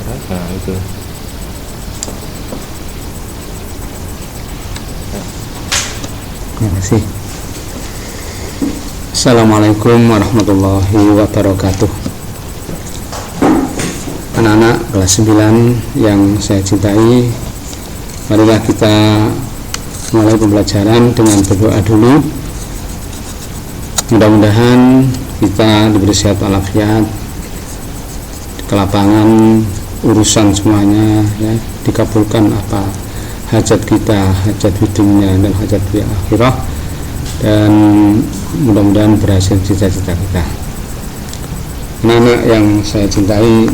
Nah, itu. Terima kasih. Assalamualaikum warahmatullahi wabarakatuh. Anak-anak kelas 9 yang saya cintai, marilah kita mulai pembelajaran dengan berdoa dulu. Mudah-mudahan kita diberi sehat walafiat, kelapangan urusan semuanya ya, dikabulkan apa hajat kita, hajat di dunia dan hajat di akhirah, dan mudah-mudahan berhasil cita-cita kita. Anak-anak yang saya cintai,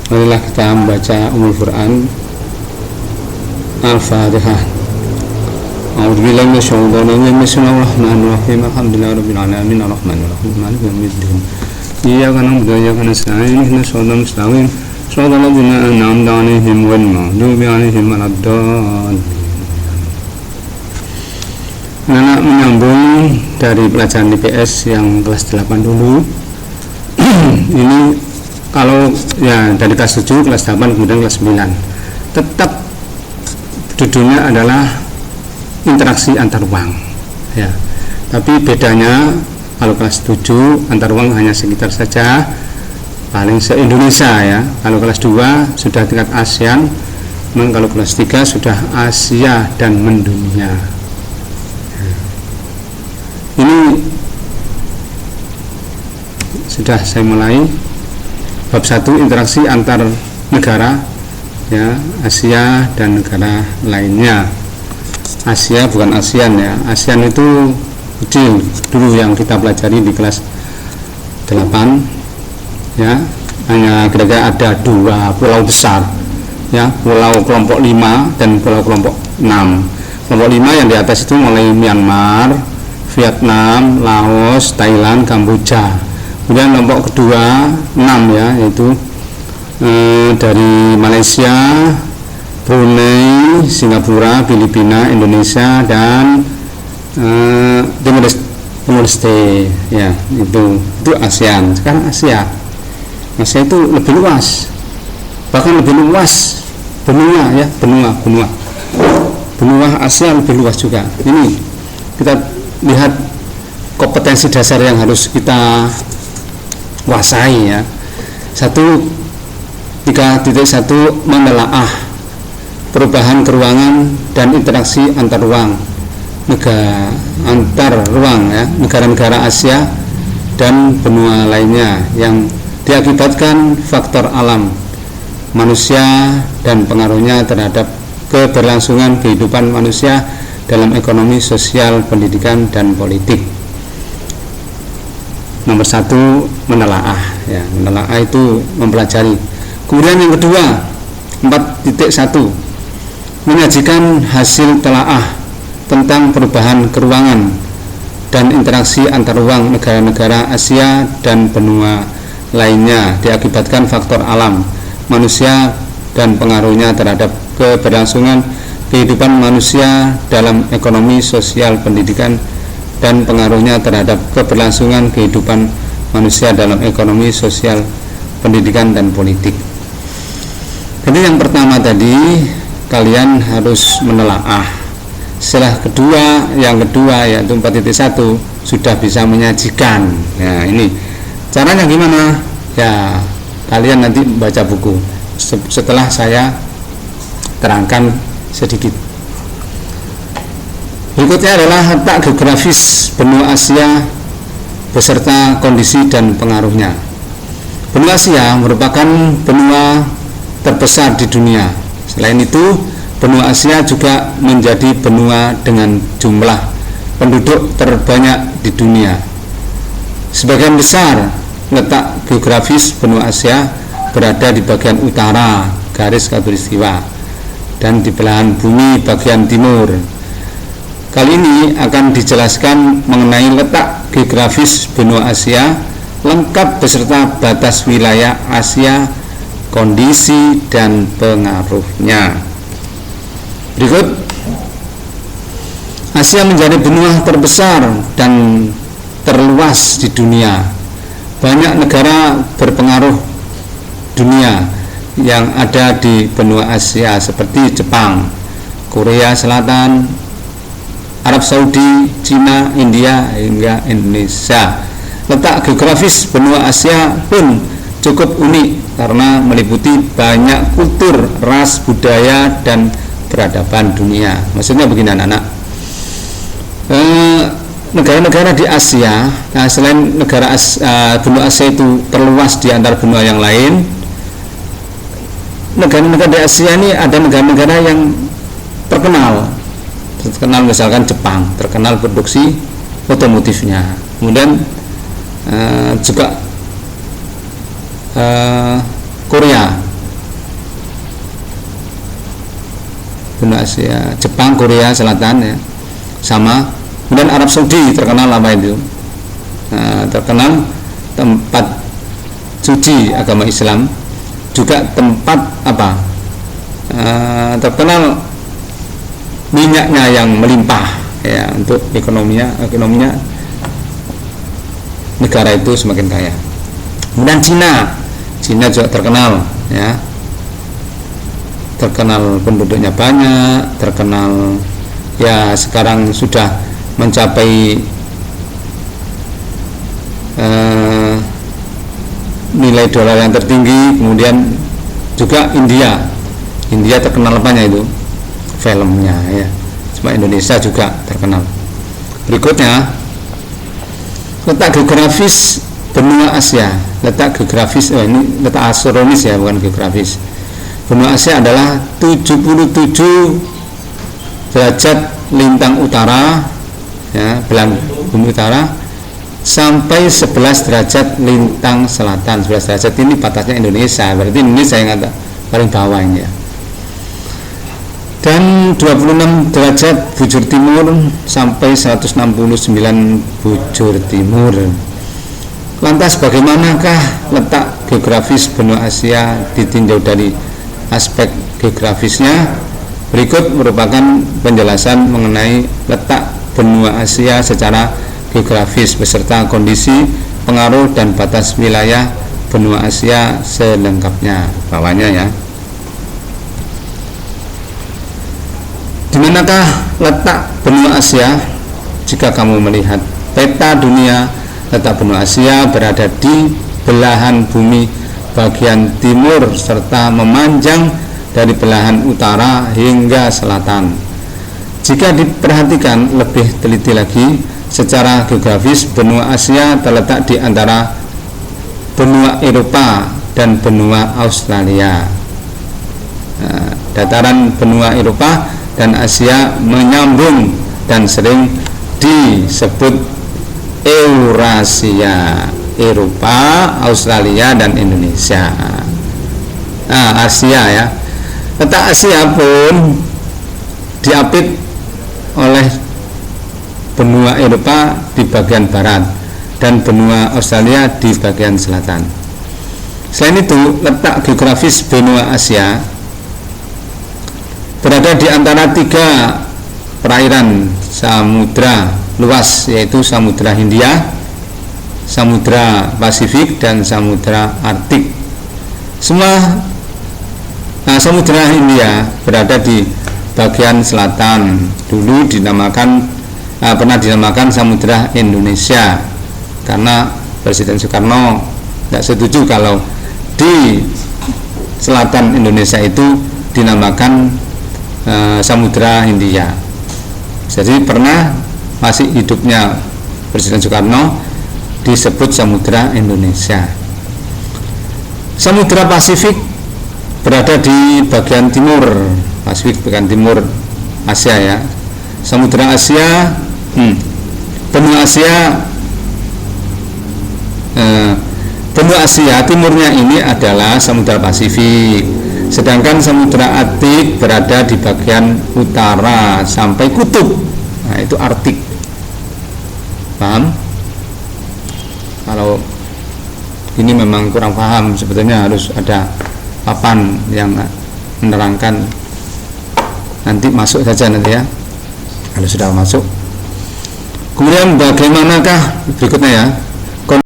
marilah kita membaca Ummul Quran Al-Fatihah. A'udzubillahi minasyaitonir rajim. Bismillahirrahmanirrahim. Alhamdulillahirabbil alamin arrahmanir rahim maliki yaumiddin. Iyyaka na'budu wa iyyaka nasta'in. Ihdinas siratal mustaqim. Shiratal ladzina an'amta 'alaihim ghairil maghdubi 'alaihim waladdallin. Anak menyambung dari pelajaran IPS yang kelas 8 dulu. Ini kalau ya dari kelas 7, kelas 8, kemudian kelas 9, tetap judulnya adalah interaksi antar ruang ya. Tapi bedanya kalau kelas 7 antar ruang hanya sekitar saja, paling se-Indonesia ya. Kalau kelas 2 sudah tingkat ASEAN, kalau kelas 3 sudah Asia dan mendunia. Ini sudah saya mulai bab 1, interaksi antar negara ya, Asia dan negara lainnya. Asia bukan ASEAN ya. ASEAN itu kecil dulu yang kita pelajari di kelas 8 ya, hanya kira-kira ada 2 pulau besar ya, pulau kelompok 5 dan pulau kelompok 6. Kelompok 5 yang di atas itu mulai Myanmar, Vietnam, Laos, Thailand, Kamboja. Kemudian kelompok kedua 6 ya, yaitu dari Malaysia, Brunei, Singapura, Filipina, Indonesia, dan Timor Leste ya, itu ASEAN. Sekarang Asia itu lebih luas, bahkan lebih luas benua ya, benua Asia lebih luas juga. Ini kita lihat kompetensi dasar yang harus kita kuasai ya. 3.1 menelaah perubahan keruangan dan interaksi antar ruang ya, negara-negara Asia dan benua lainnya yang diakibatkan faktor alam manusia dan pengaruhnya terhadap keberlangsungan kehidupan manusia dalam ekonomi, sosial, pendidikan, dan politik. Nomor 1 menelaah ya, menelaah itu mempelajari. Kemudian yang kedua 4.1 menyajikan hasil telaah tentang perubahan keruangan dan interaksi antar ruang negara-negara Asia dan benua lainnya diakibatkan faktor alam manusia dan pengaruhnya terhadap keberlangsungan kehidupan manusia dalam ekonomi, sosial, pendidikan, dan pengaruhnya terhadap keberlangsungan kehidupan manusia dalam ekonomi, sosial, pendidikan, dan politik. Jadi yang pertama tadi kalian harus menelaah. Setelah yang kedua yaitu 4.1 sudah bisa menyajikan. Nah, ini caranya gimana? Ya, kalian nanti baca buku setelah saya terangkan sedikit. Berikutnya adalah letak geografis benua Asia beserta kondisi dan pengaruhnya. Benua Asia merupakan benua terbesar di dunia. Selain itu, benua Asia juga menjadi benua dengan jumlah penduduk terbanyak di dunia. Sebagian besar letak geografis benua Asia berada di bagian utara garis khatulistiwa dan di belahan bumi bagian timur. Kali ini akan dijelaskan mengenai letak geografis benua Asia lengkap beserta batas wilayah Asia, kondisi dan pengaruhnya. Berikut, Asia menjadi benua terbesar dan terluas di dunia. banyak negara berpengaruh dunia yang ada di benua Asia seperti Jepang, Korea Selatan, Arab Saudi, Cina, India, hingga Indonesia. Letak geografis benua Asia pun cukup unik karena meliputi banyak kultur, ras, budaya, dan peradaban dunia. Maksudnya begini anak-anak, negara-negara di Asia, selain negara benua Asia itu terluas di antara benua yang lain, negara-negara di Asia ini ada negara-negara yang terkenal misalkan Jepang, terkenal produksi otomotifnya, kemudian juga Korea, benua Asia, Jepang, Korea Selatan ya, sama. Kemudian Arab Saudi terkenal apa itu? Terkenal tempat suci agama Islam, juga tempat apa? Terkenal minyaknya yang melimpah ya, untuk ekonominya negara itu semakin kaya. Kemudian Cina juga terkenal ya, terkenal penduduknya banyak, terkenal ya sekarang sudah mencapai nilai dolar yang tertinggi. Kemudian juga India terkenal apanya itu? Filmnya ya. Cuma Indonesia juga terkenal. Berikutnya, letak geografis benua Asia. Letak geografis, ini letak astronomis ya, bukan geografis. Benua Asia adalah 77 derajat lintang utara ya, belahan bumi utara, sampai 11 derajat lintang selatan. 11 derajat ini batasnya Indonesia, berarti Indonesia yang ada paling bawah ini ya. Dan 26 derajat bujur timur sampai 169 bujur timur. Lantas bagaimanakah letak geografis benua Asia ditinjau dari aspek geografisnya? Berikut merupakan penjelasan mengenai letak benua Asia secara geografis beserta kondisi, pengaruh, dan batas wilayah benua Asia selengkapnya. Bawahnya ya. Di manakah letak benua Asia? Jika kamu melihat peta dunia, letak benua Asia berada di belahan bumi bagian timur serta memanjang dari belahan utara hingga selatan. Jika diperhatikan lebih teliti lagi, secara geografis benua Asia terletak di antara benua Eropa dan benua Australia. Dataran benua Eropa dan Asia menyambung dan sering disebut Eurasia, Eropa, Australia, dan Indonesia. Asia ya. Letak Asia pun diapit oleh benua Eropa di bagian barat dan benua Australia di bagian selatan. Selain itu, letak geografis benua Asia berada di antara 3 perairan samudra luas, yaitu Samudra Hindia, Samudra Pasifik, dan Samudra Arktik. Samudra Hindia berada di bagian selatan, dulu pernah dinamakan Samudra Indonesia karena Presiden Soekarno tidak setuju kalau di selatan Indonesia itu dinamakan Samudra Hindia. Jadi pernah masih hidupnya Presiden Soekarno disebut Samudra Indonesia. Samudra Pasifik berada di bagian timur, Pasifik bagian timur Asia ya. Samudra Asia, benua Asia timurnya ini adalah Samudra Pasifik, sedangkan Samudra Arktik berada di bagian utara sampai kutub. Nah, itu Arktik. Paham? Kalau ini memang kurang paham, sebetulnya harus ada papan yang menerangkan. Nanti masuk saja nanti ya, kalau sudah masuk. Kemudian bagaimanakah berikutnya ya,